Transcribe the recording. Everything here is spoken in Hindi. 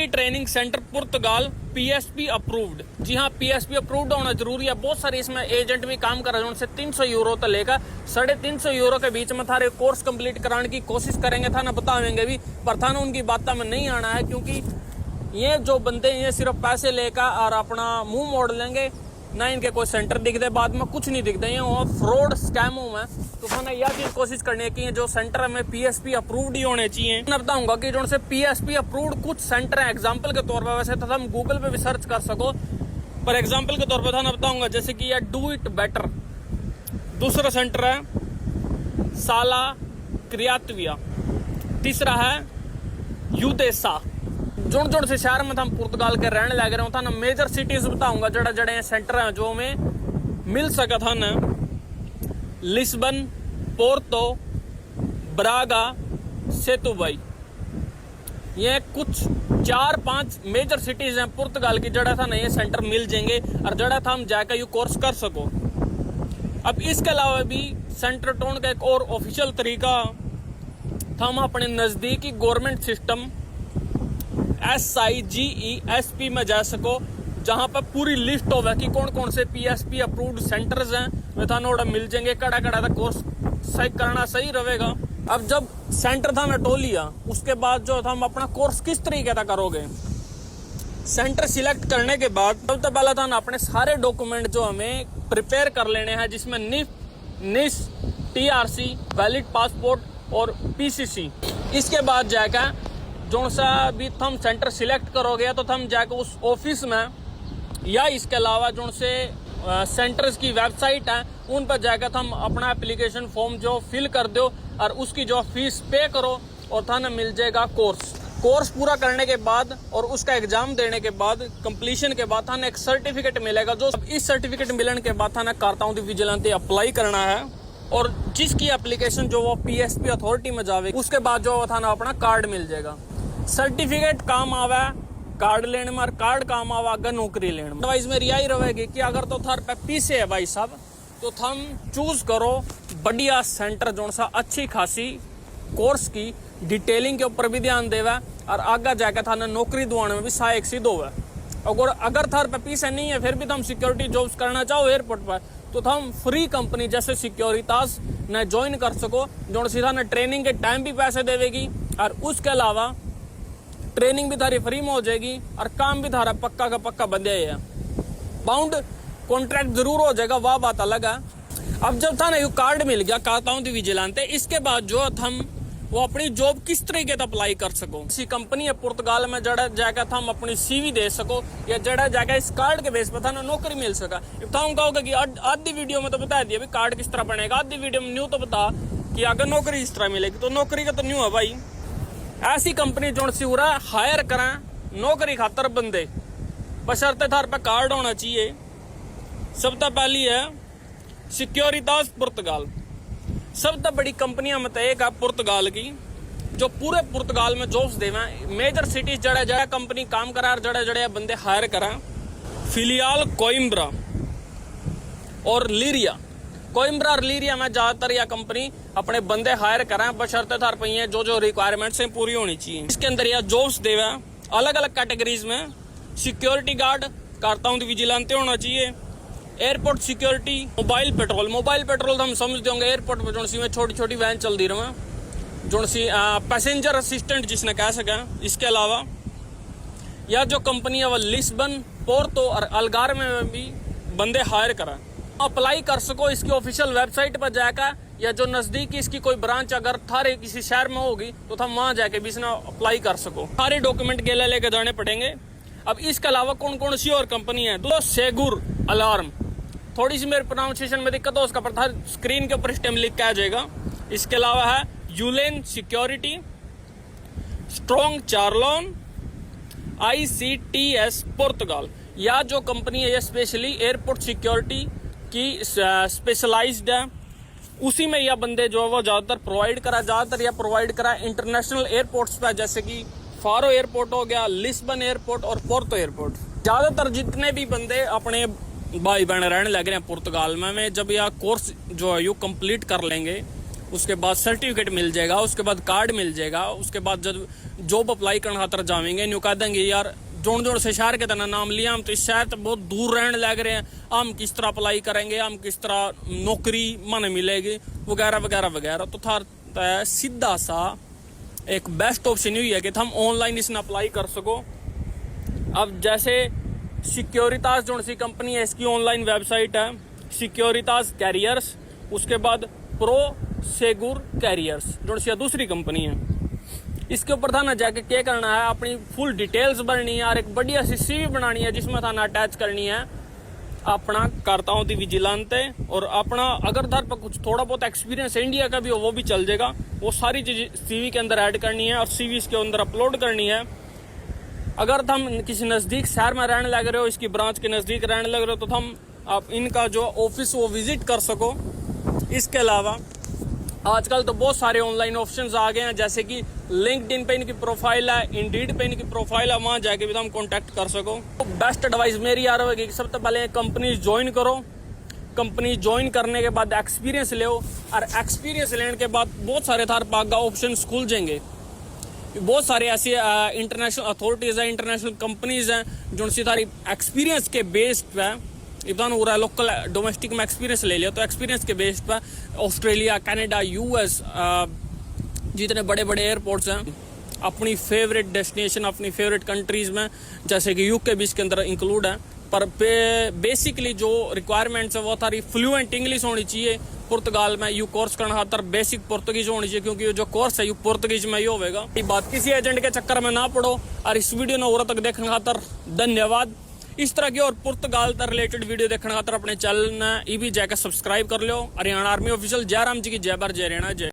ट्रेनिंग सेंटर पुर्तगाल पीएसपी अप्रूव्ड। जी हाँ, पीएसपी अप्रूव्ड होना जरूरी है। बहुत सारे इसमें एजेंट भी काम कर रहे हैं, उनसे 300 यूरो तो लेकर 350 यूरो के बीच में थारे कोर्स कंप्लीट कराने की कोशिश करेंगे, था ना बतावेंगे भी, पर था ना उनकी बातों में नहीं आना है, क्योंकि ये जो बंदे ये सिर्फ पैसे लेकर और अपना मुंह मोड़ लेंगे ना, इनके कोई सेंटर दिखते बाद में कुछ नहीं दिखते, ये वो फ्रॉड स्कैमों में। तो मैंने यह चीज कोशिश करनी है कि जो सेंटर हमें पीएसपी अप्रूव्ड ही होने चाहिए। मैं बताऊंगा कि जो से पीएसपी अप्रूव्ड कुछ सेंटर है एग्जांपल के तौर पर, वैसे तो हम गूगल पे भी सर्च कर सको, पर एग्जांपल के तौर पर था बताऊंगा, जैसे कि यह डू इट बेटर, दूसरा सेंटर है साला क्रियात्विया, तीसरा है यूदेसा। जुड़ से शहर में हम पुर्तगाल के रहने लग रहे हो था ना, मेजर सिटीज बताऊंगा जड़ा जड़े सेंटर हैं जो में मिल सका था ना, लिस्बन, पोर्तो, ब्रागा, सेतुबई, ये कुछ 4-5 मेजर सिटीज हैं पुर्तगाल की, जड़ा था ना ये सेंटर मिल जाएंगे और जड़ा था हम जाकर यू कोर्स कर सको। अब इसके अलावा भी सेंटर टोन का एक और ऑफिशियल तरीका था, हम अपने नजदीकी गवर्नमेंट सिस्टम SIGESP में जा सको, जहां पर पूरी लिस्ट होगा कि कौन कौन से पीएसपी अप्रूव्ड सेंटर्स हैं, वे थानों मिल जाएंगे। कड़ा का कोर्स सही करना सही रहेगा। अब जब सेंटर था ना टोलिया, उसके बाद जो था हम अपना कोर्स किस तरीके का करोगे। सेंटर सिलेक्ट करने के बाद सबसे पहला था ना अपने सारे डॉक्यूमेंट जो हमें प्रिपेयर कर लेने हैं, जिसमें NIS, TRC, वैलिड पासपोर्ट और PCC। इसके बाद जाकर जो सा भी थम सेंटर सिलेक्ट करोगे तो थम जाकर उस ऑफिस में या इसके अलावा जो से सेंटर्स की वेबसाइट है उन पर जाकर थम अपना एप्लीकेशन फॉर्म जो फिल कर दो और उसकी जो फीस पे करो और था ना मिल जाएगा कोर्स पूरा करने के बाद और उसका एग्जाम देने के बाद कंप्लीशन के बाद था ना एक सर्टिफिकेट मिलेगा। जो इस सर्टिफिकेट मिलने के बाद था ना करताओं की विजिलेंस अप्लाई करना है और जिसकी एप्लीकेशन जो वो पीएसपी अथॉरिटी में जावे, उसके बाद जो था ना अपना कार्ड मिल जाएगा। सर्टिफिकेट काम आवा कार्ड लेने में और कार्ड काम आवा अगर नौकरी लेने में। अदरवाइज मेरी यही रहेगी कि अगर तो थार पे पीछे है भाई साहब, तो थम चूज करो बढ़िया सेंटर जो सा अच्छी खासी कोर्स की डिटेलिंग के ऊपर भी ध्यान देवा और आगे जाकर था ना नौकरी दिवाने में भी सहायक सिद्ध होगा। अगर थार पे पीछे नहीं है फिर भी तुम सिक्योरिटी जॉब्स करना चाहो एयरपोर्ट पर, तो तुम फ्री कंपनी जैसे सिक्योरिटास न ज्वाइन कर सको, जो सीधा न ट्रेनिंग के टाइम भी पैसे देवेगी और उसके अलावा ट्रेनिंग भी थारी फ्री में हो जाएगी और काम भी थारा पक्का का पक्का बंदे है। बाउंड कॉन्ट्रैक्ट जरूर हो जाएगा, वह बात अलग है। अब जब था ना यू कार्ड मिल गया करताओं की विजिलेंस, इसके बाद जो हम वो अपनी जॉब किस तरीके से अप्लाई कर सको। किसी कंपनी है पुर्तगाल में जड़ा जाकर हम अपनी CV दे सको या जड़ा जाकर इस कार्ड के बेस पर था ना नौकरी मिल सका। हम कहोगे कि आधी वीडियो में तो बता दिया भी कार्ड किस तरह बनेगा, आधी वीडियो में न्यू तो बता कि अगर नौकरी इस तरह मिलेगी, तो नौकरी का तो न्यू है भाई। ऐसी कंपनी जो सी हायर करें नौकरी खातर बंदे, बशर्ते थार पे कार्ड होना चाहिए। सबसे पहली है सिक्योरिटास पुर्तगाल, सबसे बड़ी कंपनियां में एक है पुर्तगाल की, जो पूरे पुर्तगाल में जॉब्स देवे। मेजर सिटीज जड़ा जड़ा कंपनी काम करा जड़ा जड़े बंदे हायर करा। फिलियाल कोइम्ब्रा और लीरिया, कोइम्ब्रा और लीरिया में ज्यादातर यह कंपनी अपने बंदे हायर करें, बशर्ते थार पे जो रिक्वायरमेंट्स हैं पूरी होनी चाहिए। इसके अंदर यह जॉब्स देवे अलग अलग कैटेगरीज में। सिक्योरिटी गार्ड करताओं की विजिलेंस होना चाहिए, एयरपोर्ट सिक्योरिटी, मोबाइल पेट्रोल तो हम समझते होंगे एयरपोर्ट पर जो सी में छोटी छोटी वैन चलती रहे, जो सी पैसेंजर असिस्टेंट जिसने कह सके। इसके अलावा यह जो कंपनी है वह लिस्बन, पोर्तो और अलगार में भी बंदे हायर करा। अप्लाई कर सको इसकी ऑफिशियल वेबसाइट पर जाकर, या जो नजदीक इसकी कोई ब्रांच अगर थारे किसी शहर में होगी तो तुम वहां जाके भी इसने अप्लाई कर सको। सारे डॉक्यूमेंट के लिए लेके जाने पड़ेंगे। अब इसके अलावा कौन कौन सी और कंपनी है, तो सेगुर अलार्म, थोड़ी सी मेरे प्रोनाउंसिएशन में दिक्कत हो उसका पर स्क्रीन के ऊपर स्टेम लिख के आ जाएगा। इसके अलावा है यूलेन सिक्योरिटी, स्ट्रॉन्ग चार्लोन, ICTS पुर्तगाल। या जो कंपनी है ये स्पेशली एयरपोर्ट सिक्योरिटी की स्पेशलाइज्ड है, उसी में यह बंदे जो है वो ज्यादातर प्रोवाइड करा इंटरनेशनल एयरपोर्ट्स पर, जैसे कि फारो एयरपोर्ट हो गया, लिस्बन एयरपोर्ट और पोर्तो एयरपोर्ट। ज्यादातर जितने भी बंदे अपने भाई बहन रहने लग रहे हैं पुर्तगाल में जब यह कोर्स जो है यू कंप्लीट कर लेंगे उसके बाद सर्टिफिकेट मिल जाएगा, उसके बाद कार्ड मिल जाएगा, उसके बाद जब जॉब अप्लाई करने खातर जावेंगे न्यू कह देंगे यार जोड़ जोड़ से शहर के तना नाम लिया, हम तो इस शहर तो बहुत दूर रहने लग रहे हैं, हम किस तरह अप्लाई करेंगे, हम किस तरह नौकरी माने मिलेगी वगैरह वगैरह वगैरह। तो था सीधा सा एक बेस्ट ऑप्शन हुई है कि हम ऑनलाइन इसने अप्लाई कर सको। अब जैसे सिक्योरिटास जो सी कंपनी है इसकी ऑनलाइन वेबसाइट है सिक्योरिटास कैरियर्स, उसके बाद प्रो सेगुर कैरियर्स जो सी दूसरी कंपनी है। इसके ऊपर था ना जाके क्या करना है, अपनी फुल डिटेल्स भरनी है और एक बढ़िया सी सीवी बनानी है जिसमें था ना अटैच करनी है अपना करताओं की विजिलेंस और अपना अगर धर पर कुछ थोड़ा बहुत एक्सपीरियंस इंडिया का भी हो वो भी चल जाएगा। वो सारी चीज सीवी के अंदर ऐड करनी है और सीवी के अंदर अपलोड करनी है। अगर हम किसी नज़दीक शहर में रहने लग रहे हो, इसकी ब्रांच के नज़दीक रहने लग रहे हो, तो हम आप इनका जो ऑफिस वो विजिट कर सको। इसके अलावा आजकल तो बहुत सारे ऑनलाइन ऑप्शंस आ गए हैं, जैसे कि लिंक्डइन पे इनकी प्रोफाइल है, इंडीड पे इनकी प्रोफाइल है, वहाँ जाके भी तुम कांटेक्ट कर सको। तो बेस्ट एडवाइस मेरी यार होगी कि सबसे पहले कंपनी ज्वाइन करो, कंपनी ज्वाइन करने के बाद एक्सपीरियंस लो और एक्सपीरियंस लेने के बाद बहुत सारे थार पागा ऑप्शन खुल जाएंगे। बहुत सारे ऐसी इंटरनेशनल अथॉरिटीज़ हैं, इंटरनेशनल कंपनीज हैं जो सी थारी एक्सपीरियंस के बेस पे इतना हो रहा है। लोकल डोमेस्टिक में एक्सपीरियंस ले लिया तो एक्सपीरियंस के बेस पर ऑस्ट्रेलिया, कनाडा, यूएस जितने बड़े बड़े एयरपोर्ट्स हैं अपनी फेवरेट डेस्टिनेशन, अपनी फेवरेट कंट्रीज़ में जैसे कि यूके भी इसके अंदर इंक्लूड है। पर बेसिकली जो रिक्वायरमेंट्स है वो थारी फ्लुएंट इंग्लिश होनी चाहिए। पुर्तगाल में यू कोर्स करना खातर बेसिक पुर्तगीज होनी चाहिए क्योंकि जो कोर्स है यू पुर्तगीज में ही होगा। ये बात किसी एजेंट के चक्कर में ना पड़ो और इस वीडियो ने और तक देखने खातर धन्यवाद। इस तरह की और पुर्तगाल से रिलेटेड वीडियो देखने खातर अपने चैनल ने भी जाकर सब्सक्राइब कर लो। Haryana army official. जय राम जी की जय बार जय हरियाणा जय।